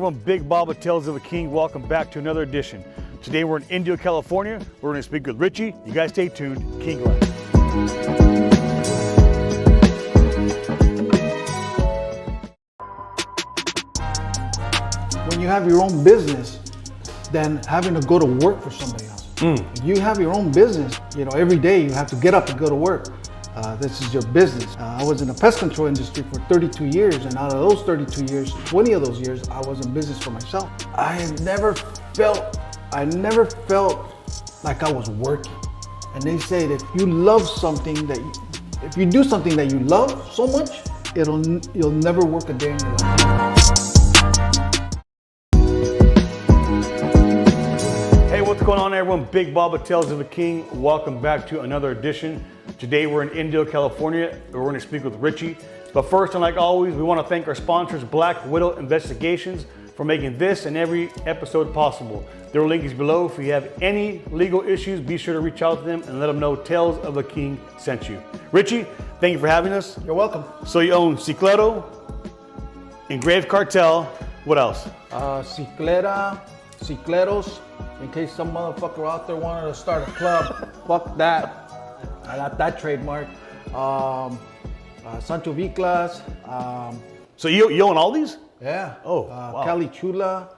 everyone, Big Bob with Tales of a King. Welcome back to another edition. Today we're in Indio, California. We're going to speak with Richie. You guys stay tuned. King Life. When you have your own business, then having to go to work for somebody else. You have your own business, every day you have to get up and go to work. This is your business. I was in the pest control industry for 32 years, and out of those 32 years, 20 of those years, I was in business for myself. I never felt like I was working. And they say that if you love something if you do something that you love so much, you'll never work a day in your life. Hey, what's going on, everyone? Big Bob with Tales of a King. Welcome back to another edition. Today we're in Indio, California. We're going to speak with Richie. But first, and like always, we want to thank our sponsors, Black Widow Investigations, for making this and every episode possible. Their link is below. If you have any legal issues, be sure to reach out to them and let them know Tales of a King sent you. Richie, thank you for having us. You're welcome. So you own Cicleto, Engrave Cartel, what else? Cicleros, in case some motherfucker out there wanted to start a club. Fuck that. I got that trademark. Sancho Viclas. So you own all these? Yeah. Oh, wow. Cali Chula.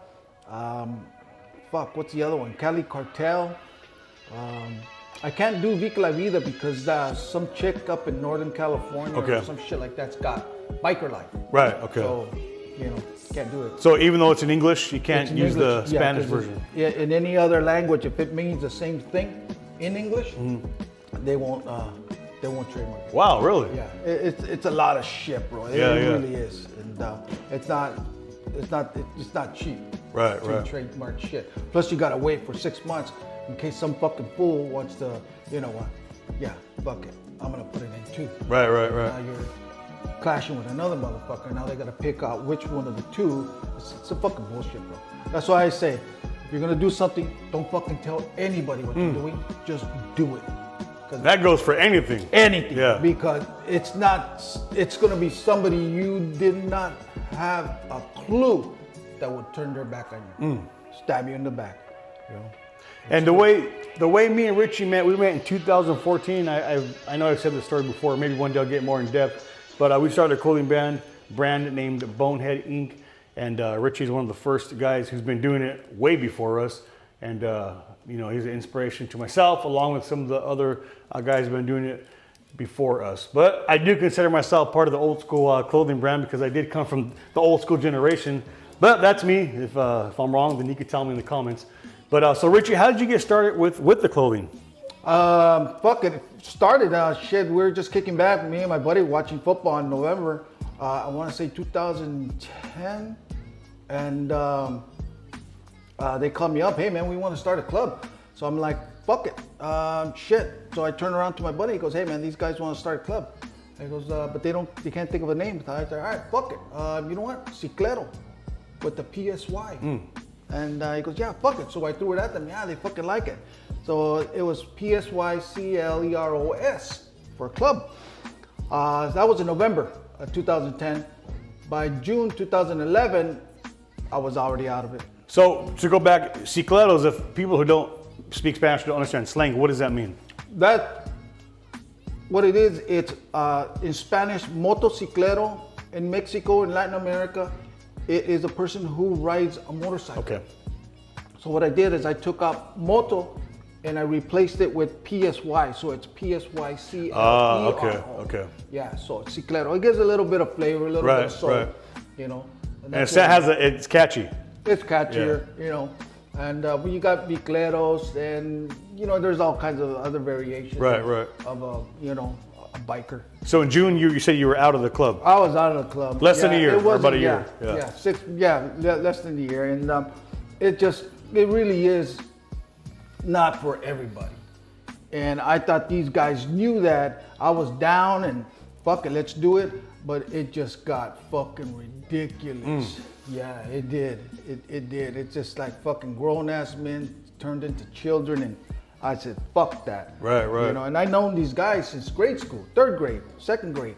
What's the other one? Cali Cartel. I can't do Vicla Vida because some chick up in Northern California or some shit like that's got biker life. Right, okay. So, can't do it. So even though it's in English, you can't use the Spanish version? Yeah, in any other language, if it means the same thing in English, they won't trademark it. Wow, really? Yeah, it's a lot of shit, bro. It really is, and it's not cheap. Right. Trademark shit. Plus, you gotta wait for 6 months in case some fucking fool wants to, fuck it, I'm gonna put it in too. Right. Now you're clashing with another motherfucker. Now they gotta pick out which one of the two. It's a fucking bullshit, bro. That's why I say, if you're gonna do something, don't fucking tell anybody what you're doing. Just do it. That goes for anything. Anything. Yeah. Because it's gonna be somebody you did not have a clue that would turn their back on you. Stab you in the back. And the way me and Richie met, we met in 2014. I know I've said this story before. Maybe one day I'll get more in depth. But we started a clothing brand named Bonehead Inc. And Richie's one of the first guys who's been doing it way before us. And he's an inspiration to myself, along with some of the other guys who've been doing it before us. But I do consider myself part of the old school clothing brand because I did come from the old school generation. But that's me. If I'm wrong, then you can tell me in the comments. But so Richie, how did you get started with the clothing? It started, we were just kicking back, me and my buddy watching football in November, I want to say 2010, and they called me up, hey man, we want to start a club. So I'm like, fuck it, shit. So I turn around to my buddy, he goes, hey man, these guys want to start a club. He goes, but they can't think of a name. I said, all right, fuck it, you know what, Cicleto, with the PSY. And he goes, yeah, fuck it. So I threw it at them, yeah, they fucking like it. So it was PSYCLEROS for a club. That was in November of 2010. By June 2011, I was already out of it. So to go back, cicletos, if people who don't speak Spanish don't understand slang, what does that mean? What it is, it's in Spanish, motociclero. In Mexico, in Latin America, it is a person who rides a motorcycle. Okay. So what I did is I took out moto and I replaced it with PSY, so it's PSYCLERO. Okay. Yeah, so it's ciclero. It gives a little bit of flavor, a little bit of soul, And it's catchy. It's catchier, And when you got bicleros, and there's all kinds of other variations. Right. Of a biker. So in June, you said you were out of the club. I was out of the club. Less than a year, or about a year. Less than a year, and it really is not for everybody. And I thought these guys knew that. I was down and fuck it, let's do it. But it just got fucking ridiculous. Yeah, it did. It did. It's just like fucking grown ass men turned into children, and I said, fuck that. Right. And I known these guys since grade school, 3rd grade, 2nd grade.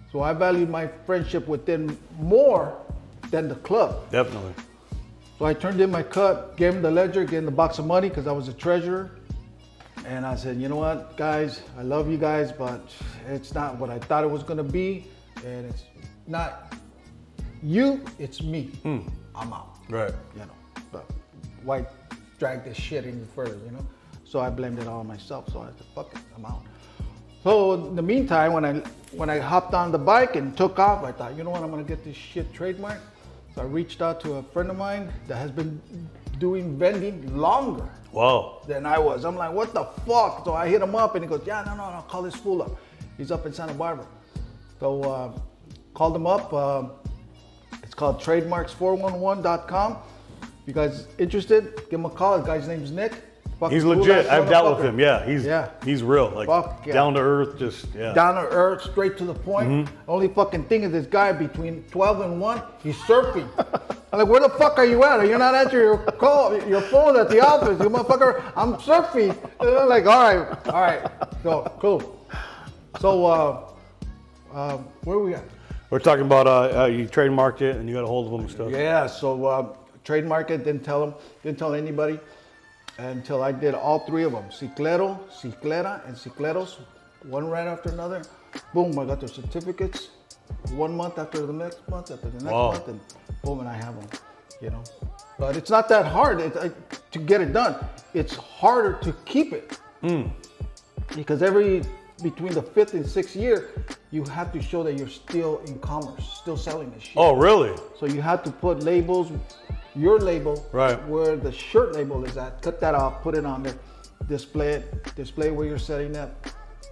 So I valued my friendship with them more than the club. Definitely. So I turned in my cut, gave him the ledger, gave him the box of money because I was a treasurer. And I said, you know what, guys, I love you guys, but it's not what I thought it was gonna be. And it's not you, it's me. I'm out. Right. You know, but why drag this shit any further, you know? So I blamed it all on myself. So I said, fuck it, I'm out. So in the meantime, when I hopped on the bike and took off, I thought, you know what, I'm gonna get this shit trademarked. So I reached out to a friend of mine that has been doing vending longer than I was. I'm like, what the fuck? So I hit him up and he goes, yeah, no, call this fool up. He's up in Santa Barbara. So called him up. It's called Trademarks411.com. If you guys interested, give him a call. The guy's name's Nick. He's legit. I've dealt with him. Yeah, he's real. Like down to earth, down to earth, straight to the point. Only fucking thing is this guy between 12 and 1, he's surfing. I'm like, where the fuck are you at? You're not answering your phone at the office, you motherfucker. I'm surfing. And I'm like, all right. So cool. So where are we at? We're talking about you trademarked it and you got a hold of them and stuff. Yeah. So trademark it. Didn't tell anybody. Until I did all 3 of them, Ciclero, Ciclera, and Cicleros, one right after another. Boom, I got their certificates. 1 month after the next month, after the next month, and boom, and I have them, you know. But it's not that hard to get it done. It's harder to keep it. Because between the 5th and 6th year, you have to show that you're still in commerce, still selling this shit. Oh, really? So you have to put labels, your label, where the shirt label is at. Cut that off, put it on there, display where you're setting up,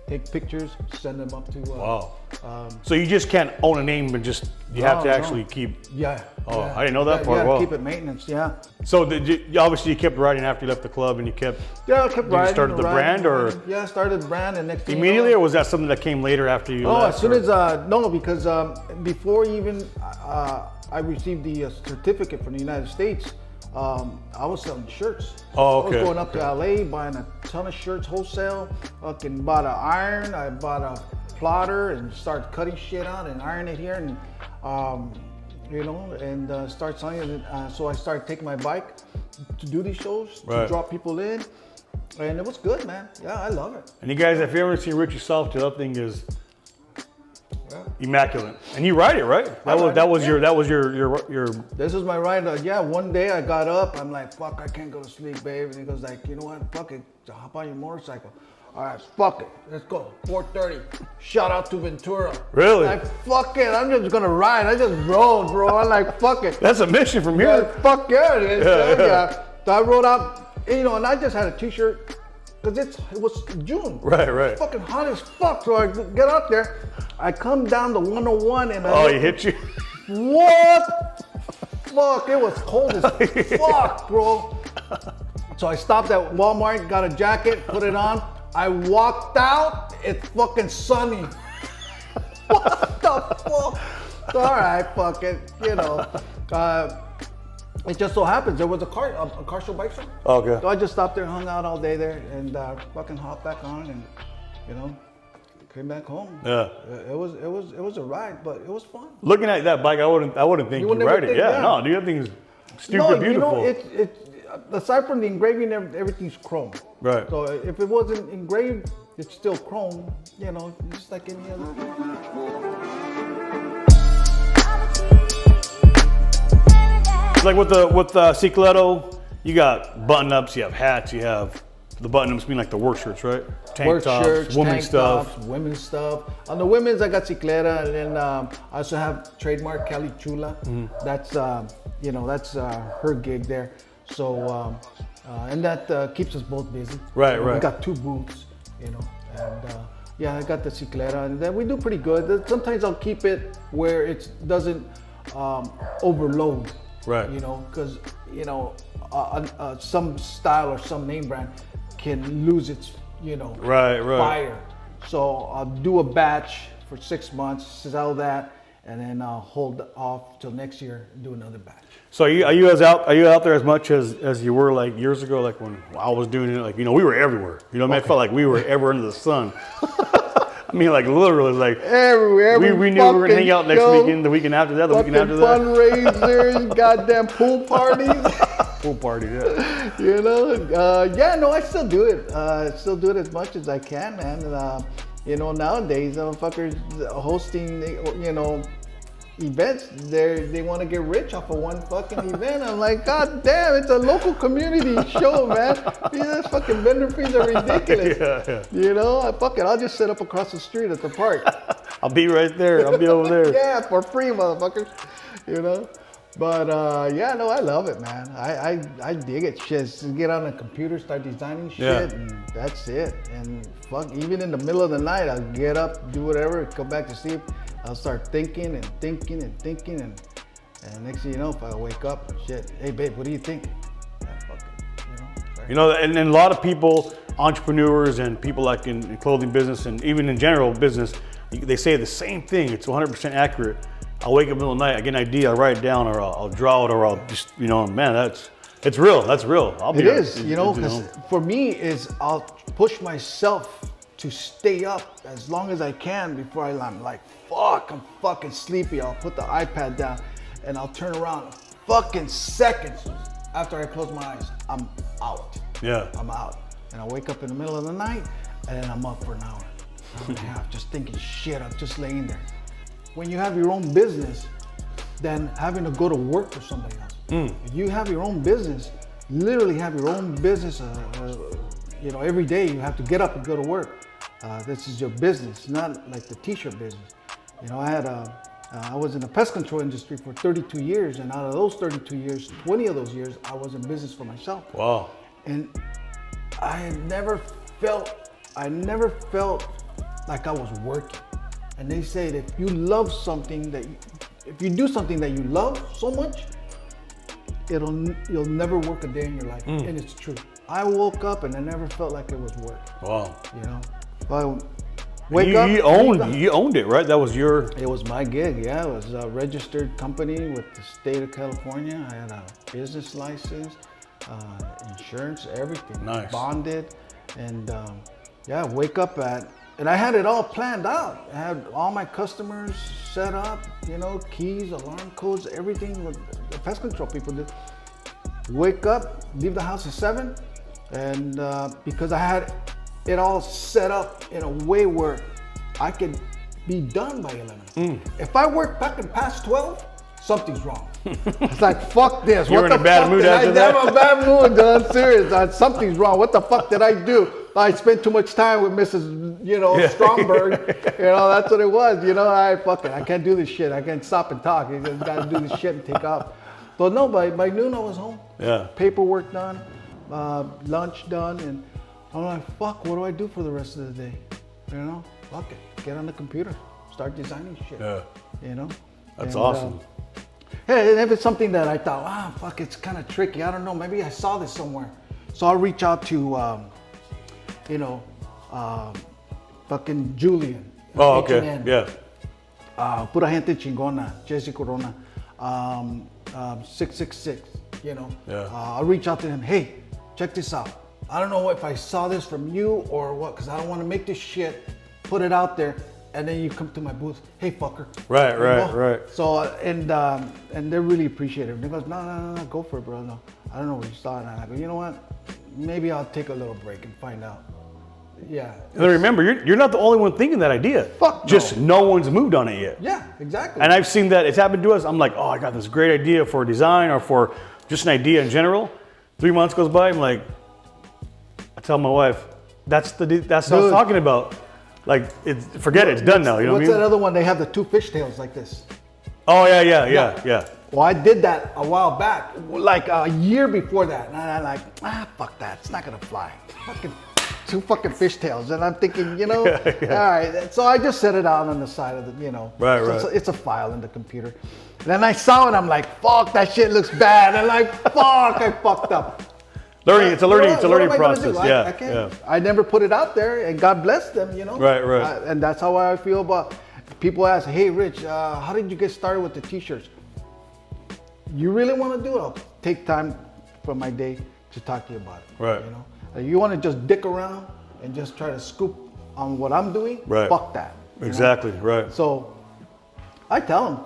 take pictures, send them up to. So you just can't own a name, but you have to actually keep. Yeah. I didn't know that part. You gotta keep it maintenance. Yeah. So obviously you kept writing after you left the club, and you kept. Yeah, I kept writing. You started the brand, or? Yeah, I started the brand, and next thing immediately, or was that something that came later after you left? As soon as because before even I received the certificate from the United States, I was selling shirts. Oh, okay. I was going up to LA, buying a ton of shirts wholesale. Fucking bought an iron. I bought a plotter and started cutting shit out and iron it here, and start selling it. So I started taking my bike to do these shows, to draw people in, and it was good, man. Yeah, I love it. And you guys, if you ever seen Richie soft, the other thing is immaculate. And you ride it, right? That was your. This is my ride. One day I got up. I'm like, fuck, I can't go to sleep, babe. And he goes like, you know what? Fuck it. Hop on your motorcycle. All right, fuck it. Let's go. 4:30. Shout out to Ventura. Really? Like, fuck it. I'm just gonna ride. I just rode, bro. I'm like, fuck it. That's a mission from here. Yeah, fuck yeah, it is. Yeah. So I rode out, and I just had a t-shirt. Because it was June. Right. It's fucking hot as fuck. So I get up there. I come down to 101 and he hit you? What? Fuck, it was cold as fuck, bro. So I stopped at Walmart, got a jacket, put it on. I walked out, it's fucking sunny. What the fuck? All right, fuck it, it just so happens there was a car show, bike show. Okay. So I just stopped there, hung out all day there, and fucking hopped back on, and came back home. Yeah. It was a ride, but it was fun. Looking at that bike, I wouldn't think you ride it. Yeah. No, dude, that thing is stupid beautiful. It's aside from the engraving, everything's chrome. Right. So if it wasn't engraved, it's still chrome. Just like any other. Like with Cicletto, you got button-ups, you have hats, you have the button-ups being like the work shirts, right? Work shirts, women's stuff. Tops, women's stuff. On the women's, I got Ciclera, and then I also have trademark Cali Chula. That's that's her gig there. So and that keeps us both busy. Right. We got 2 booths, and I got the Ciclera, and then we do pretty good. Sometimes I'll keep it where it doesn't overload. Right. Because some style or some name brand can lose its fire. So I'll do a batch for 6 months, sell that, and then I'll hold off till next year and do another batch. So are you out there as much as you were like years ago, like when I was doing it? Like we were everywhere. I felt like we were ever under the sun. I mean, like literally, like everywhere. we knew we were gonna hang out next weekend, the weekend after that, the weekend after that. Fundraisers, goddamn pool parties. Pool party, yeah. You know, yeah, no, I still do it. Still do it as much as I can, man. You know, nowadays, motherfuckers hosting, you know, events, they want to get rich off of one fucking event. I'm like, God damn, it's a local community show, man. These fucking vendor fees are ridiculous. Yeah. You know, fuck it, I'll just sit up across the street at the park. I'll be right there. I'll be over there. Yeah, for free, motherfuckers. You know? But yeah, no, I love it, man. I dig it. Shit, just get on the computer, start designing shit, and that's it. And fuck, even in the middle of the night, I'll get up, do whatever, come back to sleep. I'll start thinking and thinking and thinking, and next thing you know, if I wake up, shit, hey babe, what do you think? Yeah, fuck it, you know. Sorry. You know, and a lot of people, entrepreneurs and people like in clothing business and even in general business, they say the same thing. It's 100% accurate. I'll wake up in the middle of the night, I get an idea, I'll write it down, or I'll draw it, or I'll just, you know, man, it's real. That's real. It is, you know, because for me, is I'll push myself to stay up as long as I can before I'm like, fuck, I'm fucking sleepy. I'll put the iPad down and I'll turn around fucking seconds after I close my eyes. I'm out. Yeah. I'm out. And I wake up in the middle of the night and then I'm up for an hour and a half, just thinking shit. I'm just laying there. When you have your own business, then having to go to work for somebody else. If you have your own business, literally have your own business, you know, every day you have to get up and go to work. This is your business, not like the t-shirt business. You know, I was in the pest control industry for 32 years, and out of those 32 years, 20 of those years, I was in business for myself. Wow. And I never felt like I was working. And they say that if you love something if you do something that you love so much, you'll never work a day in your life. And it's true. I woke up and I never felt like it was work. Wow. You know, but you owned it, right? That was your. It was my gig. Yeah, it was a registered company with the state of California. I had a business license, insurance, everything. Nice. Bonded, and yeah, wake up and I had it all planned out. I had all my customers set up, you know, keys, alarm codes, everything what the pest control people do. Wake up, leave the house at 7, and because I had it all set up in a way where I could be done by 11. If I work back and past 12, something's wrong. It's like, fuck this. You're in a bad mood after that? I'm in a bad mood, dude. I'm serious. Something's wrong. What the fuck did I do? I spent too much time with Mrs. You know, Stromberg. You know, that's what it was. You know, fuck it. I can't do this shit. I can't stop and talk. I just gotta do this shit and take off. So no, by noon I was home. Yeah. Paperwork done, lunch done, and I'm like, fuck, what do I do for the rest of the day? You know, fuck it. Get on the computer, start designing shit. Yeah. You know? That's awesome. Hey, if it's something that I thought, fuck, it's kind of tricky. I don't know. Maybe I saw this somewhere. So I'll reach out to, you know, fucking Julian. Oh, okay. H&N. Yeah. Pura gente chingona, Jesse Corona, 666, you know. Yeah. I'll reach out to him. Hey, check this out. I don't know if I saw this from you or what, because I don't want to make this shit, put it out there, and then you come to my booth. Hey, fucker. Right. So, and they're really appreciative. They goes, no, go for it, bro. No, I don't know what you saw. And I go, you know what? Maybe I'll take a little break and find out. Yeah. And remember, you're not the only one thinking that idea. Fuck no. Just no one's moved on it yet. Yeah, exactly. And I've seen that it's happened to us. I'm like, oh, I got this great idea for a design or for just an idea in general. 3 months goes by, I'm like, I tell my wife, that's what I was talking about. Like, forget it, it's done now. You know what I mean? What's that other one? They have the two fishtails like this. Oh yeah. Well, I did that a while back, like a year before that, and I'm like, fuck that, it's not gonna fly. Fucking two fucking fishtails, and I'm thinking, you know, all right. So I just set it out on the side of the, you know, right. It's a file in the computer. And then I saw it, I'm like, fuck, that shit looks bad. And like, fuck, I fucked up. It's a learning process. I never put it out there, and God bless them, you know. Right. And that's how I feel about. People ask, hey, Rich, how did you get started with the t-shirts? You really want to do it? I'll take time from my day to talk to you about it. Right. You know, you want to just dick around and just try to scoop on what I'm doing, Right. fuck that. you know? Exactly. Right. So I tell them,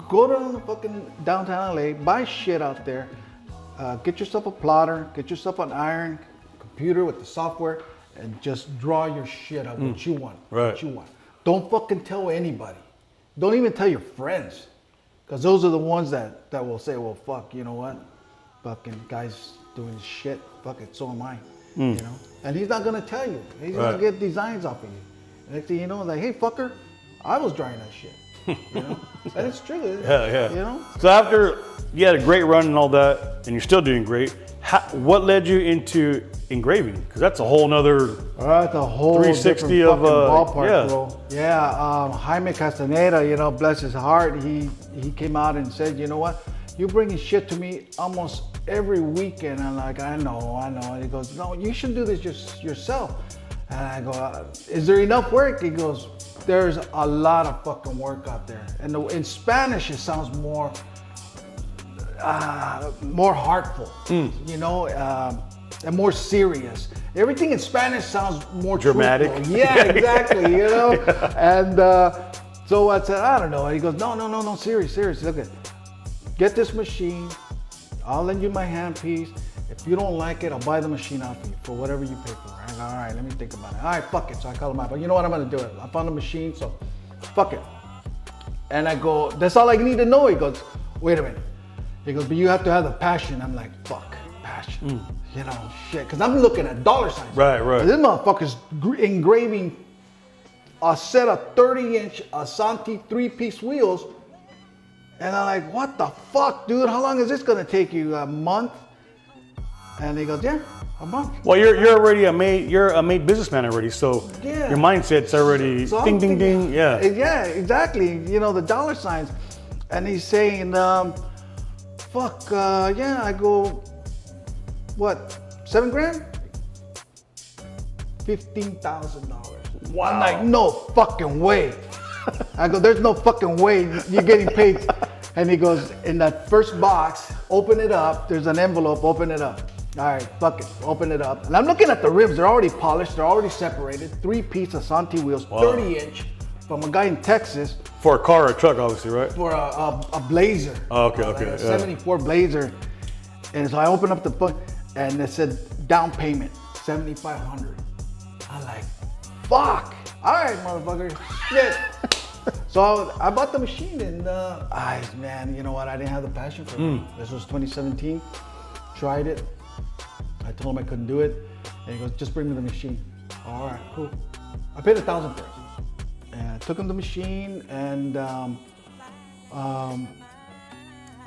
go down to fucking downtown LA, buy shit out there, get yourself a plotter, get yourself an iron, computer with the software, and just draw your shit up what you want. Right. What you want. Don't fucking tell anybody. Don't even tell your friends. Because those are the ones that will say, well, fuck, you know what? Fucking guy's doing shit. Fuck it, so am I. You know? And he's not going to tell you. He's going to get designs off of you. Next thing you know, like, hey, fucker, I was drawing that shit. You know? And it's true. Yeah. You know? So after you had a great run and all that, and you're still doing great, what led you into engraving? Because that's a whole nother That's a whole 360 different of fucking ballpark, yeah. bro. Yeah, Jaime Castaneda, you know, bless his heart, he came out and said, you know what, you're bringing shit to me almost every weekend. I'm like, I know. And he goes, no, you should do this yourself. And I go, is there enough work? He goes, there's a lot of fucking work out there. And in Spanish, it sounds more heartful, you know, and more serious. Everything in Spanish sounds more dramatic. truthful. Yeah, exactly, you know. And so I said, I don't know. And he goes, no, serious. Look at, get this machine. I'll lend you my handpiece. If you don't like it, I'll buy the machine out for you for whatever you pay for it. I go, all right, let me think about it. All right, fuck it. So I call him out. But you know what? I'm gonna do it. I found the machine, so fuck it. And I go, that's all I need to know. He goes, wait a minute. He goes, but you have to have the passion. I'm like, fuck, passion. You know, shit. Because I'm looking at dollar signs. Right. This motherfucker's engraving a set of 30-inch Asante 3-piece wheels. And I'm like, what the fuck, dude? How long is this gonna take you? A month? And he goes, yeah, a month. Well, you're already a made businessman already, so Yeah. your mindset's already So ding, ding, ding. Yeah. Yeah, exactly. You know, the dollar signs. And he's saying, fuck, yeah. I go, what, $7,000? $15,000. Wow. I'm like, no fucking way. I go, there's no fucking way you're getting paid. And he goes, in that first box, open it up. There's an envelope, open it up. All right, fuck it, open it up. And I'm looking at the rims. They're already polished. They're already separated. 3-piece Asante wheels, 30-inch, from a guy in Texas. For a car or a truck, obviously, right? For a Blazer. Oh, okay. Like a Yeah. 74 Blazer. And so I opened up the book, and it said down payment, $7,500. I'm like, fuck. All right, motherfucker. Shit. So I bought the machine, and man, you know what? I didn't have the passion for it. This was 2017. Tried it. I told him I couldn't do it, and he goes, "Just bring me the machine." All right, cool. I paid $1,000 for it, and I took him the machine, and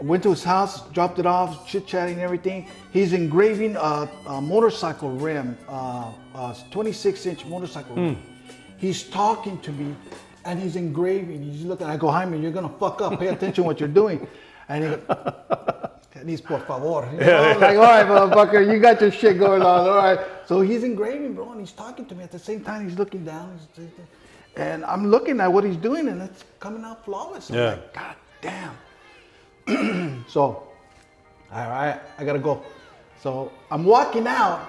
went to his house, dropped it off, chit-chatting and everything. He's engraving a motorcycle rim, 26-inch motorcycle rim. He's talking to me, and he's engraving. He's looking. I go, Jaime, you're gonna fuck up. Pay attention what you're doing. And he goes, por favor. You know? I'm like, all right, motherfucker, you got your shit going on. All right. So he's engraving, bro, and he's talking to me. At the same time, he's looking down. And I'm looking at what he's doing, and it's coming out flawless. I'm like, God damn. So, all right, I gotta go. So I'm walking out,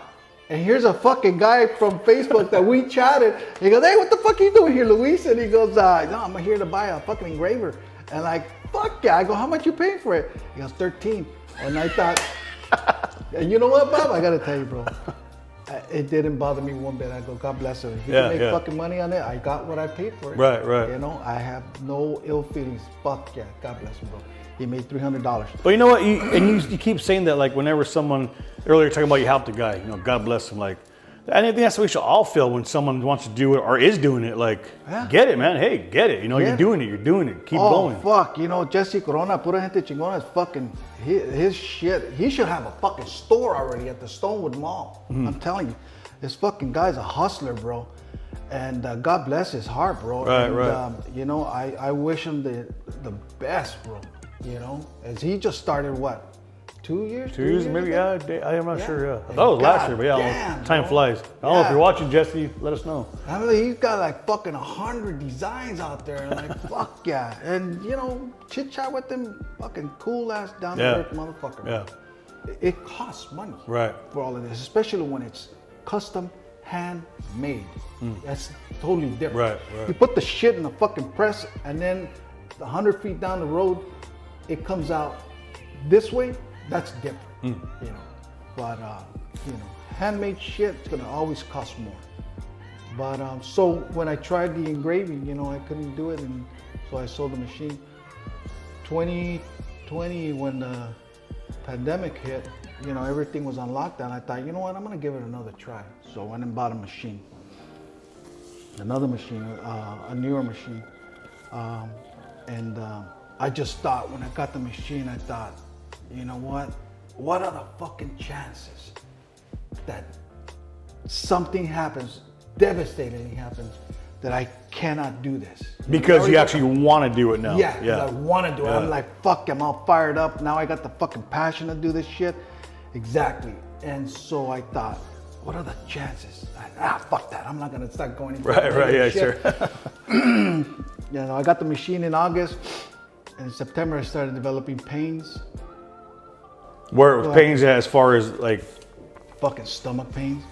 and here's a fucking guy from Facebook that we chatted. He goes, hey, what the fuck are you doing here, Luis? And he goes, no, I'm here to buy a fucking engraver. And like, fuck yeah. I go, how much you paying for it? He goes, 13. And I thought, and you know what, Bob? I gotta tell you, bro. It didn't bother me one bit. I go, God bless him. If he can make fucking money on it, I got what I paid for it. Right. You know, I have no ill feelings. Fuck yeah. God bless him, bro. He made $300. But you know what? You keep saying that, like, whenever someone, earlier talking about you helped a guy, you know, God bless him. Like, I think that's what we should all feel when someone wants to do it or is doing it. Like, get it, man. Hey, get it. You know, you're doing it. Keep going. Oh, fuck. You know, Jesse Corona, Pura Gente Chingona is fucking, his shit. He should have a fucking store already at the Stonewood Mall. I'm telling you. This fucking guy's a hustler, bro. And God bless his heart, bro. Right. You know, I wish him the best, bro. You know, as he just started, what, 2 years? 2 years, maybe, I'm not sure, I thought it was last year, but damn, time flies. I don't know if you're watching, Jesse, let us know. I mean, he's got like fucking 100 designs out there, and like, fuck yeah. And, you know, chit-chat with him, fucking cool-ass, down-to-earth motherfucker. Yeah. It costs money for all of this, especially when it's custom handmade. That's totally different. Right, right. You put the shit in the fucking press, and then 100 feet down the road, it comes out this way. That's different, you know. But you know, handmade shit is gonna always cost more. But so when I tried the engraving, you know, I couldn't do it, and so I sold the machine. 2020, when the pandemic hit, you know, everything was on lockdown. I thought, you know what, I'm gonna give it another try. So I went and bought a machine, another machine, a newer machine, and I just thought, when I got the machine, I thought, you know what are the fucking chances that something happens, devastatingly happens, that I cannot do this? Because you actually want to do it now. Yeah, I want to do it. Yeah. I'm like, fuck, I'm all fired up. Now I got the fucking passion to do this shit. Exactly. And so I thought, what are the chances? Fuck that. I'm not going to start going into Right, yeah, shit. sure. You know, I got the machine in August, and in September I started developing pains, Where pains as far as like, fucking stomach pains.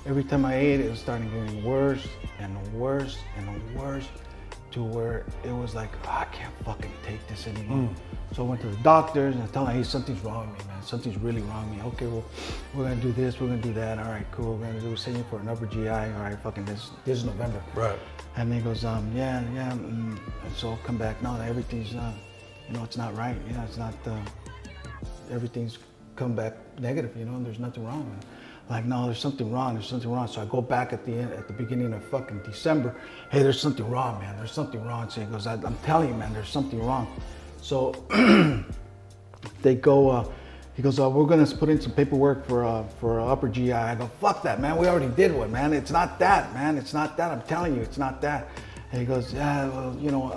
Every time I ate, it was starting getting worse and worse and worse, to where it was like, I can't fucking take this anymore. So I went to the doctors and I told them, hey, something's wrong with me, man. Something's really wrong with me. Okay, well, we're gonna do this, we're gonna do that. All right, cool. We're send you for an upper GI. All right, fucking this is November. right. And he goes, yeah. And so I'll come back. No, everything's, you know, it's not right. Yeah, it's not, everything's come back negative, you know, and there's nothing wrong. And like, no, there's something wrong. So I go back at the beginning of fucking December. Hey, there's something wrong, man. There's something wrong. So he goes, I'm telling you, man, there's something wrong. So they go, he goes, we're gonna put in some paperwork for upper GI. I go, fuck that, man. We already did one, man. It's not that, man. It's not that. I'm telling you, it's not that. And he goes, yeah, well, you know,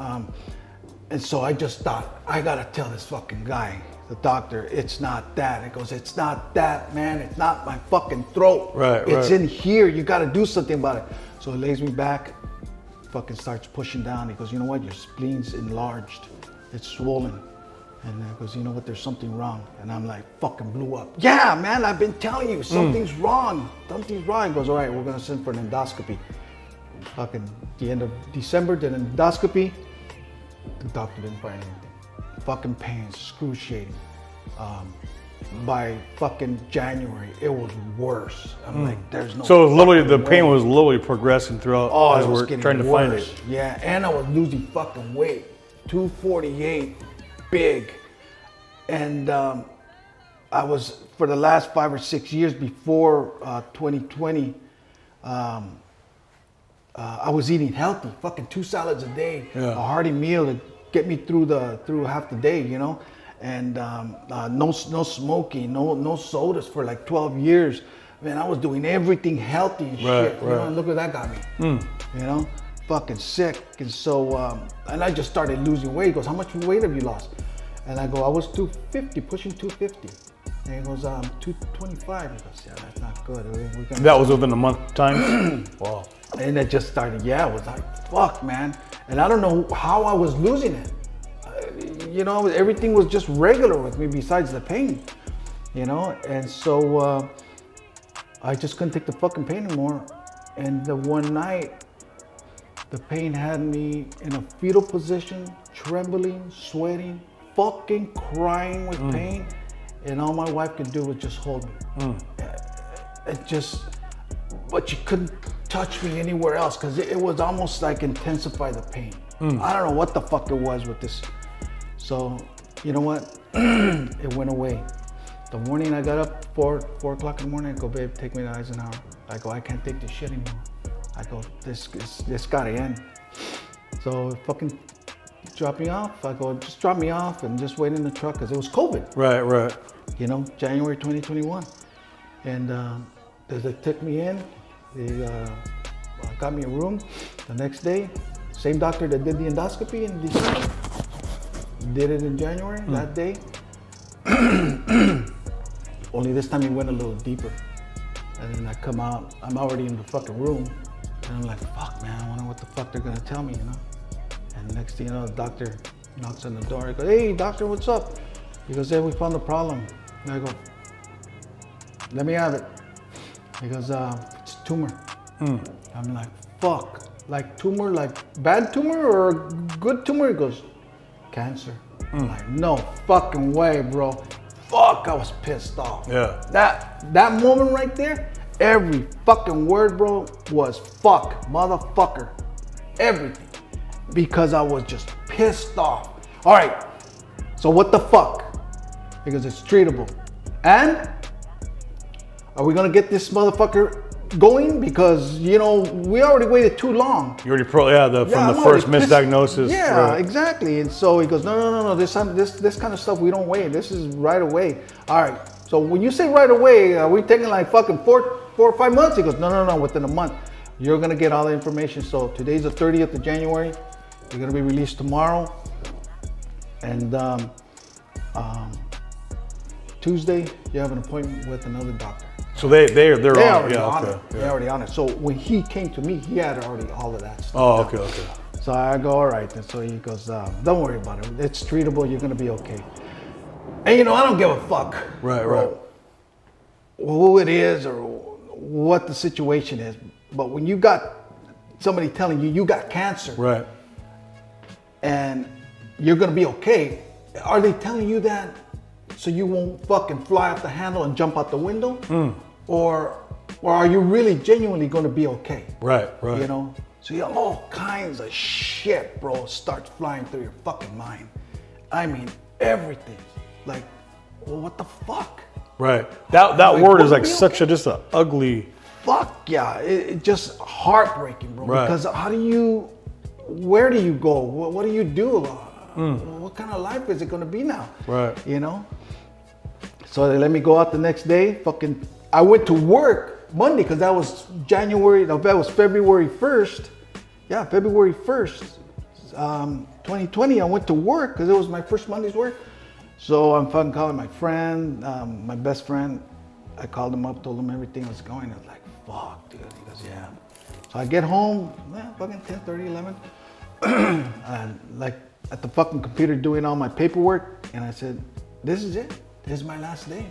and so I just thought, I gotta tell this fucking guy, the doctor, it's not that. It goes, it's not that, man. It's not my fucking throat. Right, it's right. in here. You got to do something about it. So he lays me back, fucking starts pushing down. He goes, you know what? Your spleen's enlarged. It's swollen. And he goes, you know what? There's something wrong. And I'm like, fucking blew up. Yeah, man, I've been telling you, something's wrong. Something's wrong. He goes, all right, we're going to send for an endoscopy. Fucking the end of December, did an endoscopy. The doctor didn't find anything. Fucking pains, excruciating. By fucking January, it was worse. I'm like, there's no. So literally, the fucking pain way. was literally progressing throughout as It was we're getting trying to find worse. it. Yeah, and I was losing fucking weight. 248, big. And I was, for the last 5 or 6 years before 2020, I was eating healthy, fucking 2 salads a day, a hearty meal to get me through half the day, you know, and no smoking, no sodas for like 12 years. Man, I was doing everything healthy and shit. You know, and look where that got me. You know, fucking sick. And so, and I just started losing weight. He goes, how much weight have you lost? And I go, I was 250, pushing 250. And he goes, 225. He goes, yeah, that's not good. That was within a month time? Wow. And it just started, I was like, fuck, man. And I don't know how I was losing it. You know, everything was just regular with me besides the pain, you know? And so I just couldn't take the fucking pain anymore. And the one night, the pain had me in a fetal position, trembling, sweating, fucking crying with pain. And all my wife could do was just hold me. But she couldn't touch me anywhere else because it was almost like intensify the pain. I don't know what the fuck it was with this. So, you know what? It went away. The morning I got up, 4 o'clock in the morning, I go, babe, take me to Eisenhower. I go, I can't take this shit anymore. I go, this gotta end. So fucking drop me off. I go, just drop me off and just wait in the truck because it was COVID. Right. You know, January 2021. And they took me in. They got me a room. The next day, same doctor that did the endoscopy in December, did it in January, that day. Only this time he went a little deeper. And then I come out, I'm already in the fucking room. And I'm like, fuck, man, I wonder what the fuck they're gonna tell me, you know? And the next thing you know, the doctor knocks on the door. I go, hey, doctor, what's up? He goes, hey, we found the problem. And I go, let me have it. He goes, it's a tumor. I'm like, fuck. Like tumor, like bad tumor or good tumor? He goes, cancer. I'm like, no fucking way, bro. Fuck, I was pissed off. Yeah. That moment right there, every fucking word, bro, was fuck, motherfucker. Everything. Because I was just pissed off. All right, so what the fuck? Because it's treatable. And are we gonna get this motherfucker going? Because, you know, we already waited too long. You already from the first misdiagnosis. Yeah, right. exactly. And so he goes, no. This kind of stuff we don't wait. This is right away. All right. So when you say right away, are we taking like fucking 4 or 5 months? He goes, no. Within a month, you're gonna get all the information. So today's the 30th of January. You're gonna be released tomorrow. And Tuesday, you have an appointment with another doctor. So they're already on, on okay, it. yeah. They're already on it. So when he came to me, he had already all of that stuff. Oh, done. okay. So I go, all right. And so he goes, don't worry about it. It's treatable. You're gonna be okay. And you know, I don't give a fuck. Right. Who it is or what the situation is. But when you got somebody telling you you got cancer, Right. and you're gonna be okay, are they telling you that so you won't fucking fly off the handle and jump out the window? Or are you really genuinely gonna be okay? Right. You know? So you have all kinds of shit, bro, starts flying through your fucking mind. I mean, everything. Like, well, what the fuck? Right. That Like, word is what like the such a just a ugly. Fuck yeah, it just heartbreaking, bro. Right. Because where do you go? What do you do? What kind of life is it gonna be now? Right. You know? So they let me go out the next day. I went to work Monday because that was February 1st. Yeah, February 1st, 2020. I went to work because it was my first Monday's work. So I'm fucking calling my friend, my best friend. I called him up, told him everything was going. I was like, fuck, dude. He goes, yeah. So I get home, fucking 10:30, 11. And like at the fucking computer doing all my paperwork. And I said, this is it. This is my last day.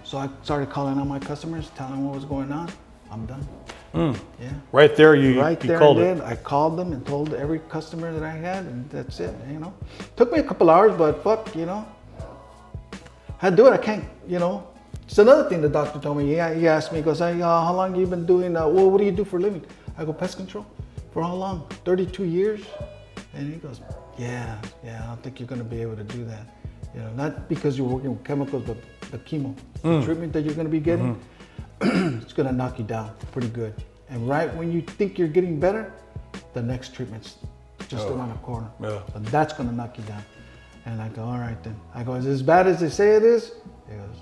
So I started calling all my customers, telling them what was going on. I'm done. Yeah. Right there, you called it. I called them and told every customer that I had, and that's it. You know, took me a couple hours, but fuck, you know, had to do it. I can't, you know. It's another thing the doctor told me. He asked me, he goes, hey, how long have you been doing? Well, what do you do for a living? I go, pest control. For how long? 32 years. And he goes, yeah, I don't think you're gonna be able to do that. You know, not because you're working with chemicals, but the chemo, the treatment that you're gonna be getting, it's gonna knock you down pretty good. And right when you think you're getting better, the next treatment's just around the corner. Yeah. So that's gonna knock you down. And I go, all right then. I go, is it as bad as they say it is? He goes,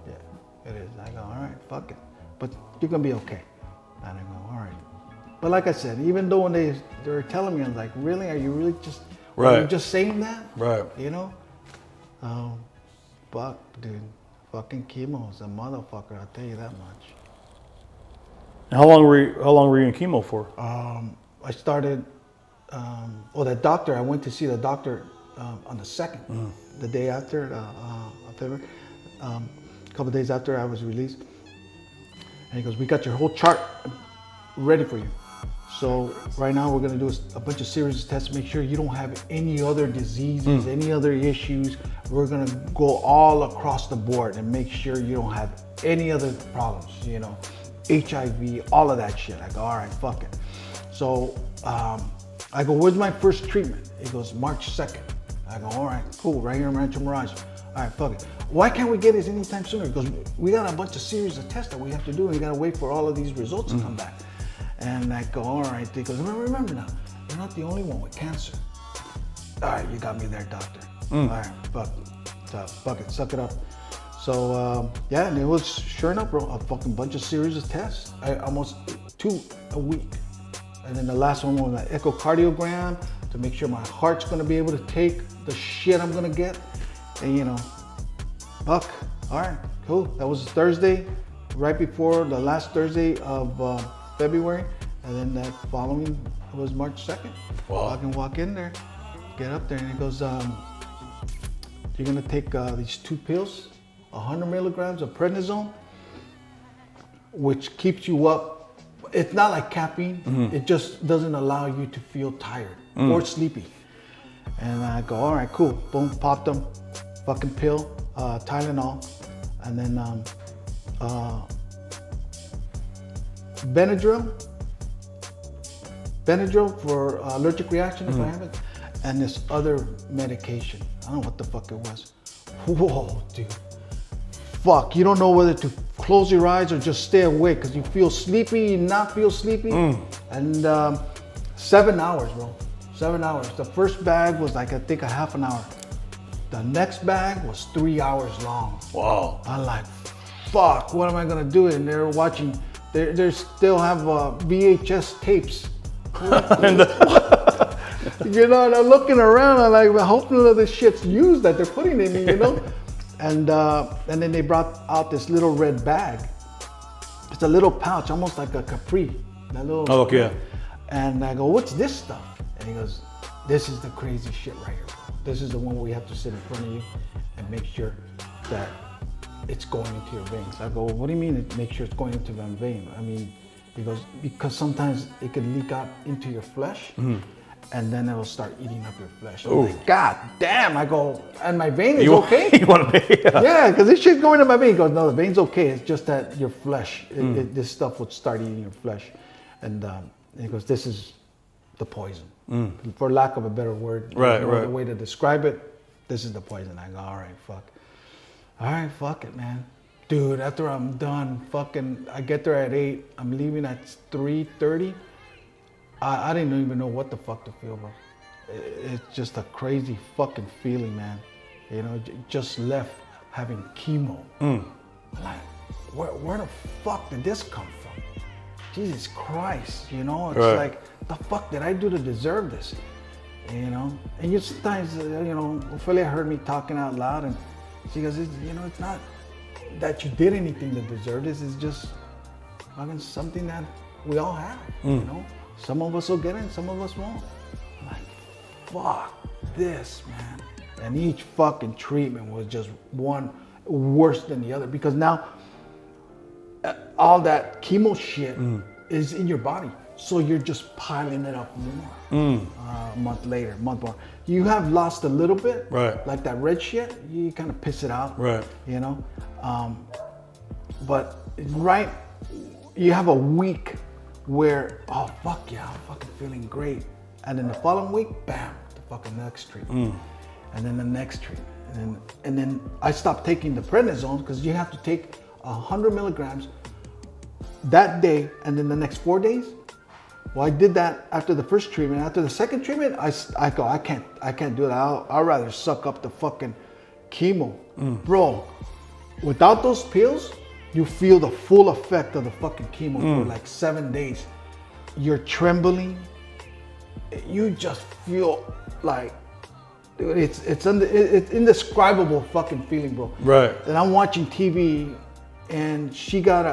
yeah, it is. I go, all right, fuck it. But you're gonna be okay. And I go, all right. But like I said, even though when they were telling me, I'm like, really? Are you really just, are you just saying that? Right. You know? Oh, fuck, dude. Fucking chemo is a motherfucker, I'll tell you that much. And how long were you in chemo for? I started, that doctor, I went to see the doctor on the 2nd, the day after, February, a couple of days after I was released. And he goes, we got your whole chart ready for you. So right now we're gonna do a bunch of series of tests to make sure you don't have any other diseases, any other issues. We're gonna go all across the board and make sure you don't have any other problems, you know, HIV, all of that shit. I go, all right, fuck it. So I go, where's my first treatment? He goes, March 2nd. I go, all right, cool, right here in Rancho Mirage. All right, fuck it. Why can't we get this anytime sooner? Because we got a bunch of series of tests that we have to do and we gotta wait for all of these results to come back. And I go, all right. He goes, remember now, you're not the only one with cancer. All right, you got me there, doctor. All right, fuck it, suck it up. So yeah, and it was sure enough, bro, a fucking bunch of series of tests. Almost 2 a week. And then the last one was an echocardiogram to make sure my heart's gonna be able to take the shit I'm gonna get. And you know, fuck, all right, cool. That was Thursday, right before the last Thursday of February, and then that following was March 2nd. Wow. I can walk in there, get up there, and it goes, you're gonna take these 2 pills, 100 milligrams of prednisone, which keeps you up it's not like caffeine. It just doesn't allow you to feel tired or sleepy. And I go, all right, cool. Boom, popped them. Fucking pill, Tylenol, and then Benadryl for allergic reaction if I have it, and this other medication. I don't know what the fuck it was. Whoa, dude. Fuck, you don't know whether to close your eyes or just stay awake because you feel sleepy, not feel sleepy. And 7 hours, bro. 7 hours. The first bag was like, I think a half an hour. The next bag was 3 hours long. Wow. I'm like, fuck, what am I gonna do? And they're watching, they still have VHS tapes. You know, and I'm looking around, I'm like, I hope none of this shit's used that they're putting in me, you know? And then they brought out this little red bag. It's a little pouch, almost like a Capri. That little. Oh, okay. And I go, what's this stuff? And he goes, this is the crazy shit right here. This is the one where we have to sit in front of you and make sure that it's going into your veins. I go, what do you mean make sure it's going into my vein? I mean, he goes, because sometimes it can leak out into your flesh and then it'll start eating up your flesh. I'm like, God damn. I go, and my vein is okay? You want to be? Yeah, because this shit's going to my vein. He goes, no, the vein's okay. It's just that your flesh, this stuff would start eating your flesh. And he goes, this is the poison. For lack of a better word. Right. The way to describe it, this is the poison. I go, all right, fuck. All right, fuck it, man. Dude, after I'm done, fucking, I get there at 8. I'm leaving at 3:30. I didn't even know what the fuck to feel, bro. It's just a crazy fucking feeling, man. You know, just left having chemo. Like, where the fuck did this come from? Jesus Christ, you know? It's like, the fuck did I do to deserve this? You know? And you sometimes, you know, Ophelia heard me talking out loud and she goes, you know, it's not that you did anything to deserve this. It's just fucking something that we all have, you know? Some of us will get it, some of us won't. I'm like, fuck this, man. And each fucking treatment was just one worse than the other because now all that chemo shit is in your body. So you're just piling it up more. A month later, month more. You have lost a little bit, like that red shit, you kind of piss it out, you know? But you have a week where, oh, fuck yeah, I'm fucking feeling great. And then the following week, bam, the fucking next treatment. And then the next treatment. And then I stopped taking the prednisone because you have to take 100 milligrams that day and then the next 4 days. Well, I did that after the first treatment. After the second treatment, I go, I can't do it. I'd rather suck up the fucking chemo. Bro, without those pills, you feel the full effect of the fucking chemo for like 7 days. You're trembling. You just feel like, dude, it's indescribable fucking feeling, bro. And I'm watching TV and she got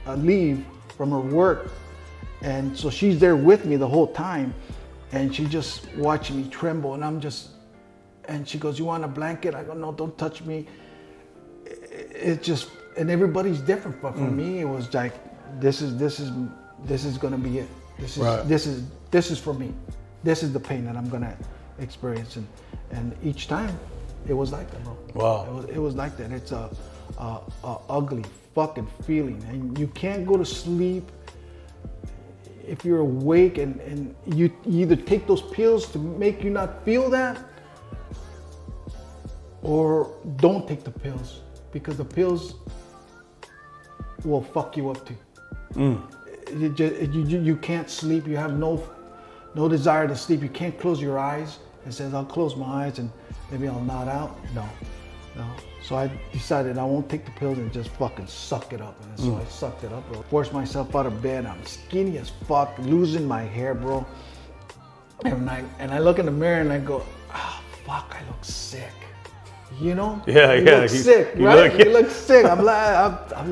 a leave from her work. And so she's there with me the whole time and she just watching me tremble and she goes, you want a blanket? I go, no, don't touch me. It just, and everybody's different, but for me, it was like, this is gonna be it. This is for me. This is the pain that I'm gonna experience. And each time it was like that, bro. Wow. It was like that. It's a ugly fucking feeling. And you can't go to sleep if you're awake and you either take those pills to make you not feel that or don't take the pills because the pills will fuck you up too. You can't sleep. You have no desire to sleep. You can't close your eyes. It says, I'll close my eyes and maybe I'll nod out. No. So I decided I won't take the pills and just fucking suck it up. And so I sucked it up, bro. Forced myself out of bed. I'm skinny as fuck, losing my hair, bro. And I look in the mirror and I go, oh, fuck, I look sick. You know? Yeah. You look sick, right? You look sick. I'm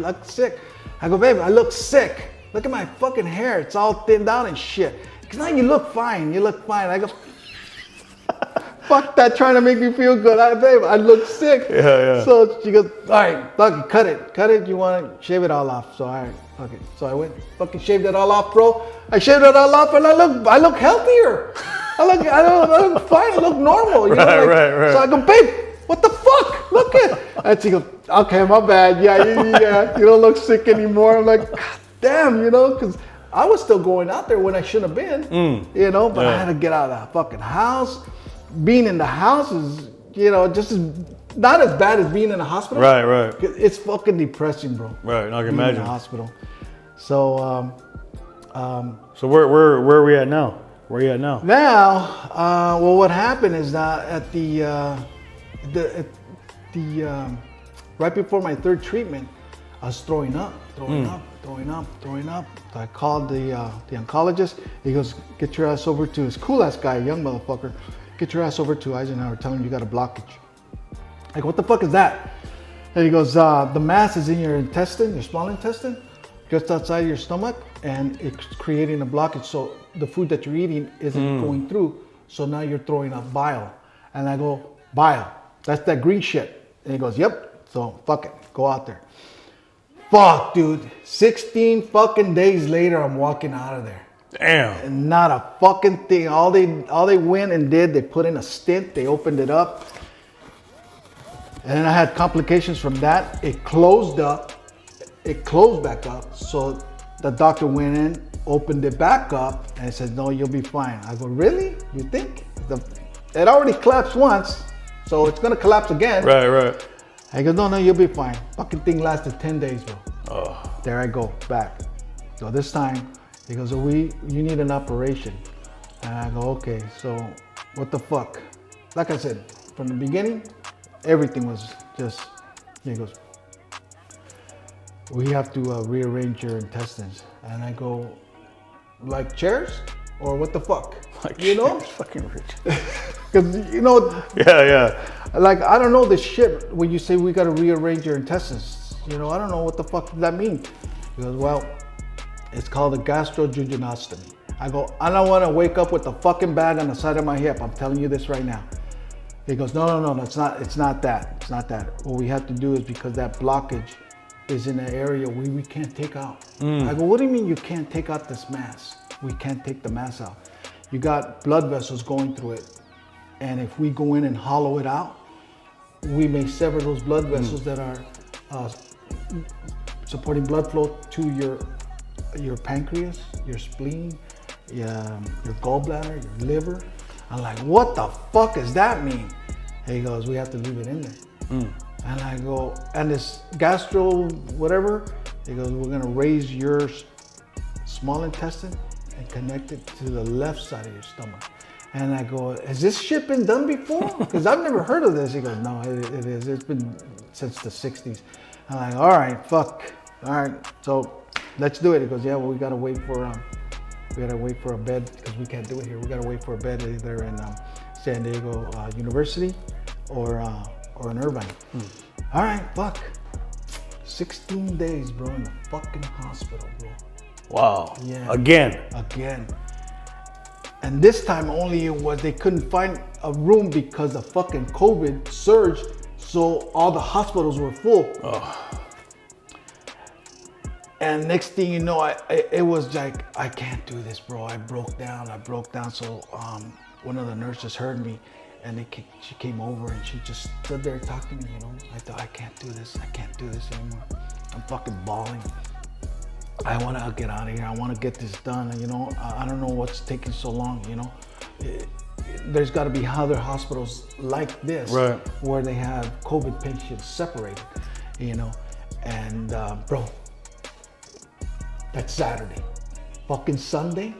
like sick. I go, baby, I look sick. Look at my fucking hair. It's all thinned out and shit. Because now you look fine. I go, fuck that, trying to make me feel good. Babe, I look sick. Yeah. So she goes, all right, fuck it, cut it. You want to shave it all off? So all right, fuck it. So I went, fucking shaved it all off, bro. I shaved it all off, and I look healthier. I look fine. I look normal. You know, Right. So I go, babe, what the fuck? Look at. And she goes, okay, my bad. Yeah. You don't look sick anymore. I'm like, God damn, you know, because I was still going out there when I shouldn't have been, you know, but I had to get out of that fucking house. Being in the house is, you know, just not as bad as being in the hospital. Right. It's fucking depressing, bro. Right, I can being imagine. in the hospital. So, So where are we at now? Where are you at now? now, well, what happened is that at the right before my third treatment, I was throwing up. So I called the oncologist. He goes, get your ass over to his cool ass guy, young motherfucker. Get your ass over to Eisenhower. Tell him you got a blockage. I go, what the fuck is that? And he goes, the mass is in your intestine, your small intestine, just outside your stomach, and it's creating a blockage. So the food that you're eating isn't going through. So now you're throwing up bile. And I go, bile? That's that green shit. And he goes, yep. So fuck it, go out there. Fuck, dude. 16 fucking days later, I'm walking out of there. Damn. And not a fucking thing. All they went and did, they put in a stent, they opened it up. And then I had complications from that. It closed up. It closed back up. So the doctor went in, opened it back up, and said, no, you'll be fine. I go, really? You think? It already collapsed once, so it's gonna collapse again. Right. I go, no, you'll be fine. Fucking thing lasted 10 days, bro. Oh. There I go, back. So this time, he goes, you need an operation. And I go, okay, so what the fuck? Like I said, from the beginning, everything was just, he goes, we have to rearrange your intestines. And I go, like chairs? Or what the fuck? Like, you know? Fucking rich. Because, you know, Yeah. like, I don't know this shit when you say we got to rearrange your intestines. You know, I don't know what the fuck does that mean. He goes, well, it's called a gastrojejunostomy. I go, I don't want to wake up with a fucking bag on the side of my hip. I'm telling you this right now. He goes, no, it's not that. What we have to do is because that blockage is in an area we can't take out. I go, what do you mean you can't take out this mass? We can't take the mass out. You got blood vessels going through it. And if we go in and hollow it out, we may sever those blood vessels that are supporting blood flow to your pancreas, your spleen, your gallbladder, your liver. I'm like, what the fuck does that mean? He goes, we have to leave it in there. And I go, and this gastro whatever, he goes, we're gonna raise your small intestine and connect it to the left side of your stomach. And I go, has this shit been done before? Because I've never heard of this. He goes, no, it is. It's been since the 60s. I'm like, all right, fuck. All right, so let's do it. He goes, yeah, well, we gotta wait for a bed because we can't do it here. We gotta wait for a bed either in San Diego University or in Irvine. All right, fuck. 16 days, bro, in the fucking hospital, bro. Wow. Yeah. Again. And this time only it was they couldn't find a room because the fucking COVID surged, so all the hospitals were full. And next thing you know, it was like, I can't do this, bro. I broke down. So one of the nurses heard me, and she came over and she just stood there talking to me, you know. I thought, I can't do this anymore. I'm fucking bawling. I want to get out of here. I want to get this done. You know, I don't know what's taking so long. You know, there's got to be other hospitals like this, right, where they have COVID patients separated. You know, and bro, that's Saturday. Fucking Sunday,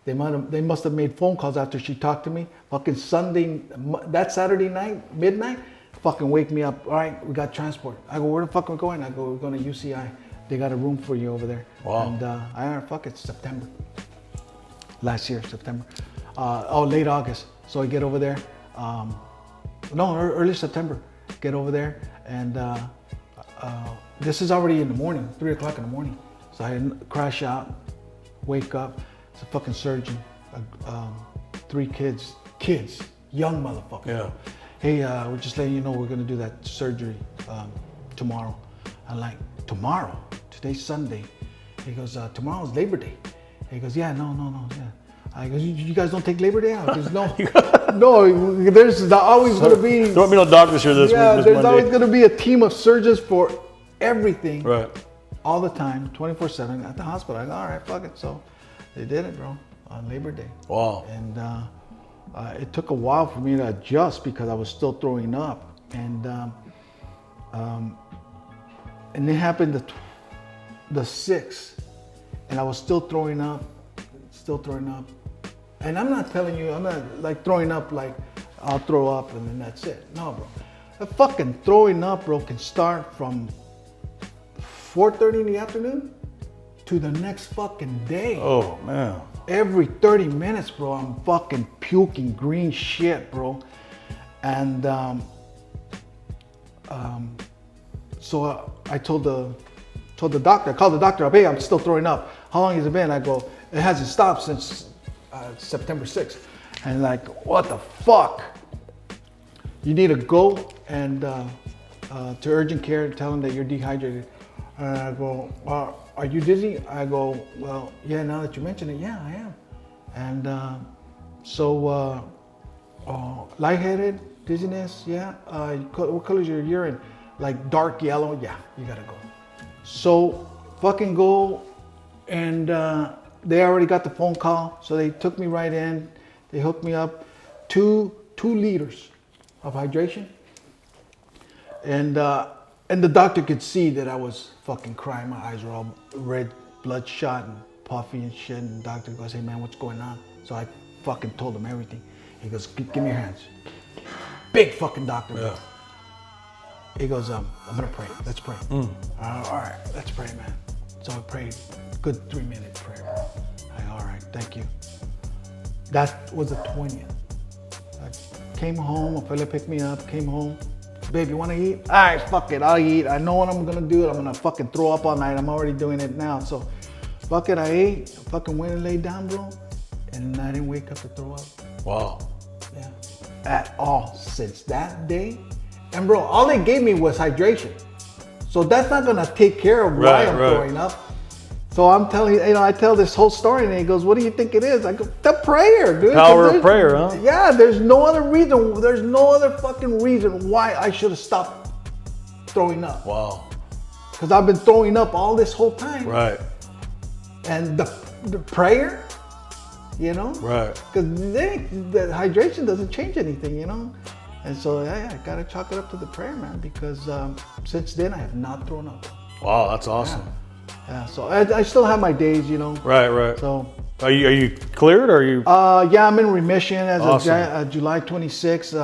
they must have made phone calls after she talked to me. Fucking Sunday, that Saturday night, midnight, fucking wake me up. All right, we got transport. I go, where the fuck are we going? I go, we're going to UCI. They got a room for you over there. Wow. And fuck it, September. Last year, September. Late August. So I get over there. Early September. Get over there, and this is already in the morning, 3 o'clock in the morning. So I crash out, wake up. It's a fucking surgeon. 3 kids, young motherfuckers. Yeah. Hey, we're just letting you know we're gonna do that surgery tomorrow. I'm like, tomorrow? Today's Sunday. He goes, tomorrow's Labor Day. He goes, yeah, no, yeah. I goes, you guys don't take Labor Day out? There's no, no. There's always gonna be. There won't be no doctors here this week. This there's Monday. always gonna be a team of surgeons for everything. Right. All the time, 24/7 at the hospital. I go, all right, fuck it. So they did it, bro, on Labor Day. Wow. And it took a while for me to adjust because I was still throwing up. And it happened the 6th, and I was still throwing up. And I'm not telling you, I'm not like throwing up like I'll throw up and then that's it. No, bro. The fucking throwing up, bro, can start from 4:30 in the afternoon to the next fucking day. Oh, man. Every 30 minutes, bro, I'm fucking puking green shit, bro. And so I told the doctor, I called the doctor up, hey, I'm still throwing up. How long has it been? I go, it hasn't stopped since September 6th. And like, what the fuck? You need to go and to urgent care and tell them that you're dehydrated. And I go, are you dizzy? I go, well, yeah, now that you mention it, yeah, I am. And lightheaded, dizziness, yeah. What color is your urine? Like dark yellow, yeah, you gotta go. So fucking go, and they already got the phone call, so they took me right in. They hooked me up 2 liters of hydration, and the doctor could see that I was fucking crying. My eyes were all red, bloodshot, and puffy and shit. And the doctor goes, hey man, what's going on? So I fucking told him everything. He goes, give me your hands. Big fucking doctor. Yeah. He goes, I'm gonna pray. Let's pray. All right, let's pray, man. So I prayed, good 3-minute prayer. I go, all right, thank you. That was the 20th. I came home, Ophelia picked me up, came home. Babe, you wanna eat? All right, fuck it, I'll eat. I know what I'm gonna do. I'm gonna fucking throw up all night. I'm already doing it now. So, fuck it, I ate. I fucking went and laid down, bro. And I didn't wake up to throw up. Wow. Yeah. At all since that day. And bro, all they gave me was hydration. So that's not gonna take care of why I'm throwing up. So I'm telling you, I tell this whole story and he goes, what do you think it is? I go, the prayer, dude. Power of prayer, huh? Yeah, there's no other reason. There's no other fucking reason why I should have stopped throwing up. Wow. Because I've been throwing up all this whole time. Right. And the prayer, Right. because the hydration doesn't change anything, And so I gotta chalk it up to the prayer, man, because since then I have not thrown up. Wow, that's awesome. Yeah, so I still have my days, Right. So Are you cleared or are you? yeah, I'm in remission as Awesome. of July 26th.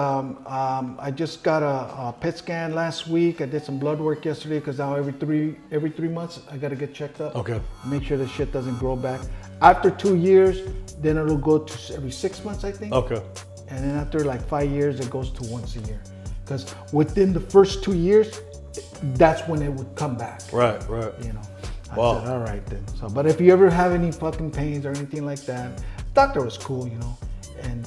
I just got a PET scan last week. I did some blood work yesterday because now every three months I gotta get checked up. Okay. Make sure the shit doesn't grow back. After 2 years, then it'll go to every 6 months, I think. Okay. And then after like 5 years, it goes to once a year. Because within the first 2 years, that's when it would come back. Right. I Wow. said, all right then. So, but if you ever have any fucking pains or anything like that, doctor was cool, And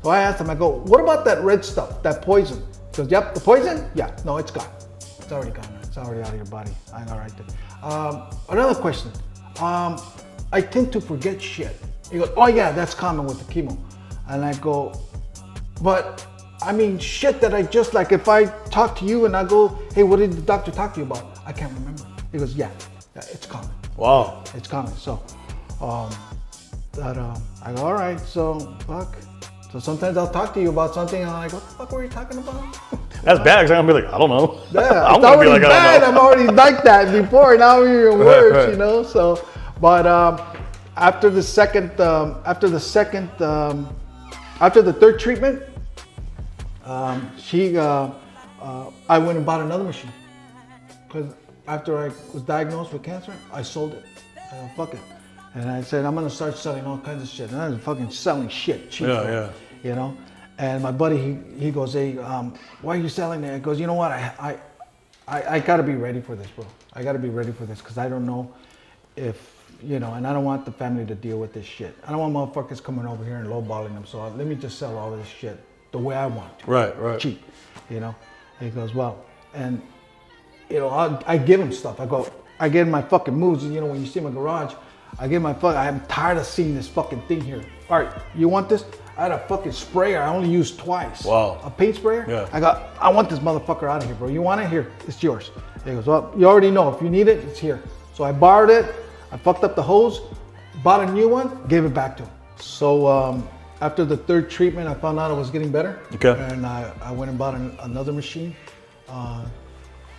so I asked him, I go, what about that red stuff, that poison? He goes, yep, the poison? Yeah, no, it's gone. It's already gone. It's already out of your body. I go, all right then. Another question. I tend to forget shit. He goes, oh yeah, that's common with the chemo. And I go, but I mean, shit that I just like, if I talk to you and I go, hey, what did the doctor talk to you about? I can't remember. He goes, yeah, it's common. Wow. It's common. So, I go, all right, so fuck. So sometimes I'll talk to you about something and I'm like, what the fuck were you talking about? That's bad because I'm gonna be like, I don't know. Yeah, I'm it's gonna be already like, I bad. don't I'm know. already like that before. Now you're even worse, Right. So, but after the third treatment, I went and bought another machine because after I was diagnosed with cancer, I sold it. Fuck it. And I said, I'm gonna start selling all kinds of shit. And I was fucking selling shit cheap. Yeah. And my buddy, he goes, hey, why are you selling it? I goes, you know what? I gotta be ready for this, bro. I gotta be ready for this because I don't know if, and I don't want the family to deal with this shit. I don't want motherfuckers coming over here and lowballing them. So let me just sell all this shit the way I want to. Right. Cheap, you know. He goes, well, and you know, I give him stuff. I get in my fucking moves. You know, when you see my garage, I'm tired of seeing this fucking thing here. All right, you want this? I had a fucking sprayer I only used twice. Wow. A paint sprayer? Yeah. I want this motherfucker out of here, bro. You want it? Here, it's yours. He goes, well, you already know. If you need it, it's here. So I borrowed it. I fucked up the hose, bought a new one, gave it back to him. So after the third treatment, I found out I was getting better. Okay. And I went and bought another machine.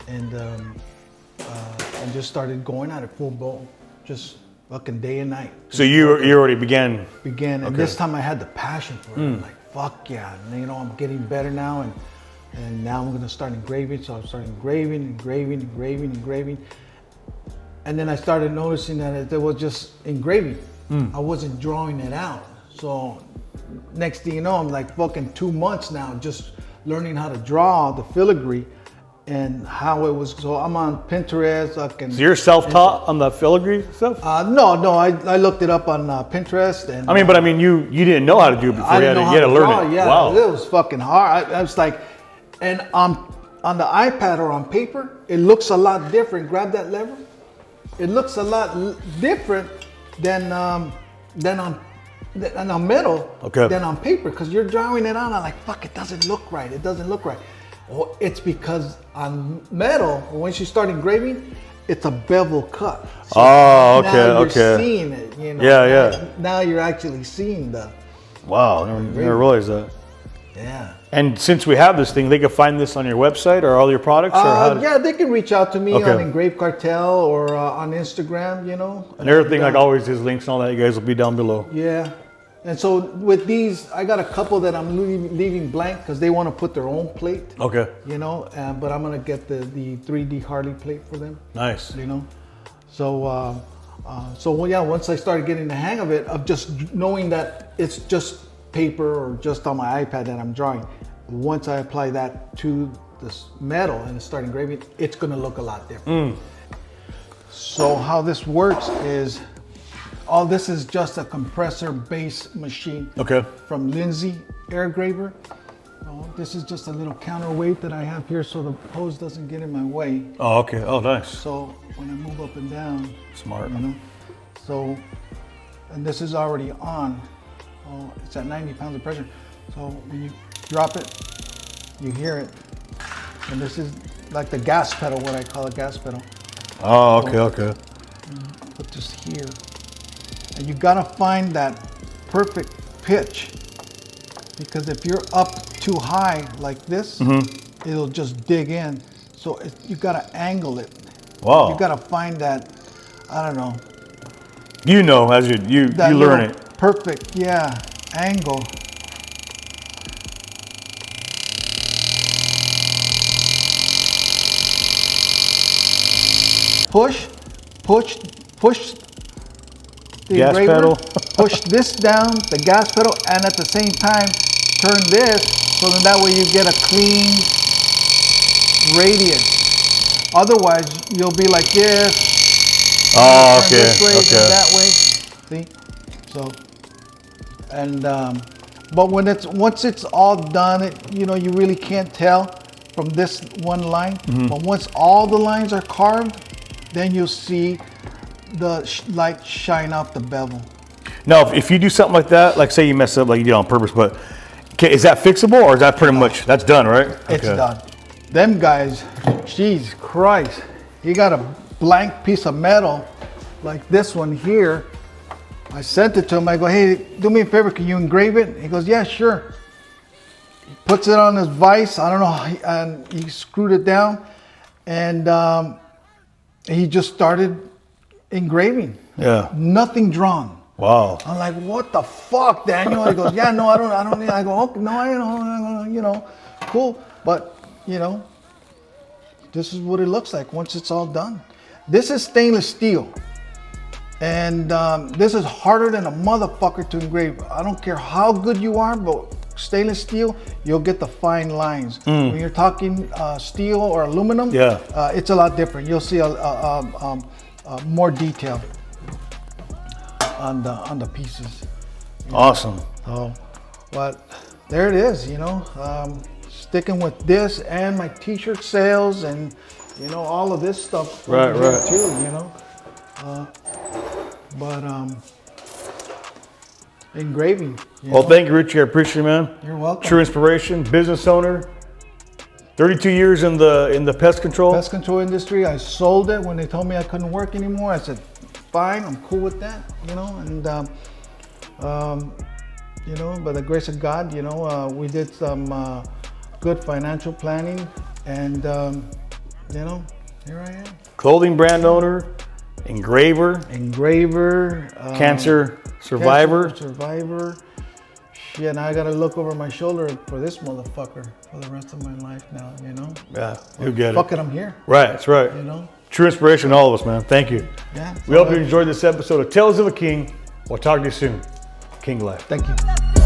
And just started going at it full blown, just fucking day and night. So you already began. And this time I had the passion for it. I'm like, fuck yeah, and, you know, I'm getting better now, and now I'm gonna start engraving. So I started engraving, and then I started noticing that it was just engraving. I wasn't drawing it out. So next thing you know, I'm like fucking 2 months now, just learning how to draw the filigree. And how it was, so I'm on Pinterest. So you're self-taught on the filigree stuff? No, I looked it up on Pinterest. And I mean, you didn't know how to do it before. You had to learn it. Yeah, wow. It was fucking hard. I was like, and on the iPad or on paper, it looks a lot different. Grab that lever. It looks a lot different than on metal than on paper, because you're drawing it on. I'm like, fuck, it doesn't look right. It doesn't look right. Well, it's because on metal, once you start engraving, it's a bevel cut. So now you're seeing it, you know. Yeah. Now you're actually seeing the. Wow, never realized that. Yeah. And since we have this thing, they can find this on your website or all your products? Yeah, they can reach out to me on Engrave Cartel or on Instagram, you know. And everything, like always, his links and all that, you guys will be down below. Yeah. And so with these, I got a couple that I'm leaving blank because they want to put their own plate. Okay. You know, but I'm going to get the 3D Harley plate for them. Nice. You know. So, once I started getting the hang of it, of just knowing that it's just paper or just on my iPad that I'm drawing, once I apply that to this metal and start engraving, it's going to look a lot different. So how this works is, all this is just a compressor base machine from Lindsay Air Graver. This is just a little counterweight that I have here so the hose doesn't get in my way. Oh, okay. Oh, nice. So when I move up and down, smart. You know, so, and this is already on. Oh, it's at 90 pounds of pressure. So when you drop it, you hear it. And this is like the gas pedal, what I call a gas pedal. Oh, okay. Put this here. And you gotta find that perfect pitch, because if you're up too high like this, it'll just dig in. So you gotta angle it. Wow. You gotta find that, I don't know. You know, as you learn it. Perfect, yeah, angle. Push the gas engraver, pedal. push this down, the gas pedal, and at the same time turn this, so then that way you get a clean radius. Otherwise, you'll be like this. Oh, turn this way, okay. then that way. See? So, and but once it's all done, you know, you really can't tell from this one line. But once all the lines are carved, then you'll see the light shine off the bevel. Now, if you do something like that, like say you mess up, like you did on purpose, but is that fixable, or is that pretty much, that's done, right? It's done. Them guys, Jesus Christ, he got a blank piece of metal like this one here. I sent it to him. I go, hey, do me a favor, can you engrave it? He goes, yeah, sure. He puts it on his vise, I don't know, and he screwed it down, and he just started engraving. Yeah. Nothing drawn. Wow. I'm like, what the fuck, Daniel? He goes, yeah, no, I don't need. I go, okay, no, I don't, you know, cool. But, you know, this is what it looks like once it's all done. This is stainless steel. And this is harder than a motherfucker to engrave. I don't care how good you are, but stainless steel, you'll get the fine lines. When you're talking steel or aluminum, it's a lot different. You'll see more detail on the pieces. Awesome. So, but there it is, you know. Sticking with this and my t-shirt sales and, you know, all of this stuff. Right, over here right. too, you know. Engraving. You Well, know? thank you, Richie. I appreciate it, man. You're welcome. True inspiration, business owner, 32 years in the pest control. Pest control industry. I sold it when they told me I couldn't work anymore. I said, fine, I'm cool with that, you know. And you know, by the grace of God, you know, we did some good financial planning, and you know, here I am. Clothing brand owner, engraver, cancer survivor. Cancer survivor. Shit, now I gotta look over my shoulder for this motherfucker for the rest of my life now, you know? Yeah, you get Fuck it. it, I'm here, Right, that's right. you know? True inspiration, all of us, man. Thank you. Yeah. We hope you enjoyed this episode of Tales of a King. We'll talk to you soon. King Life. Thank you.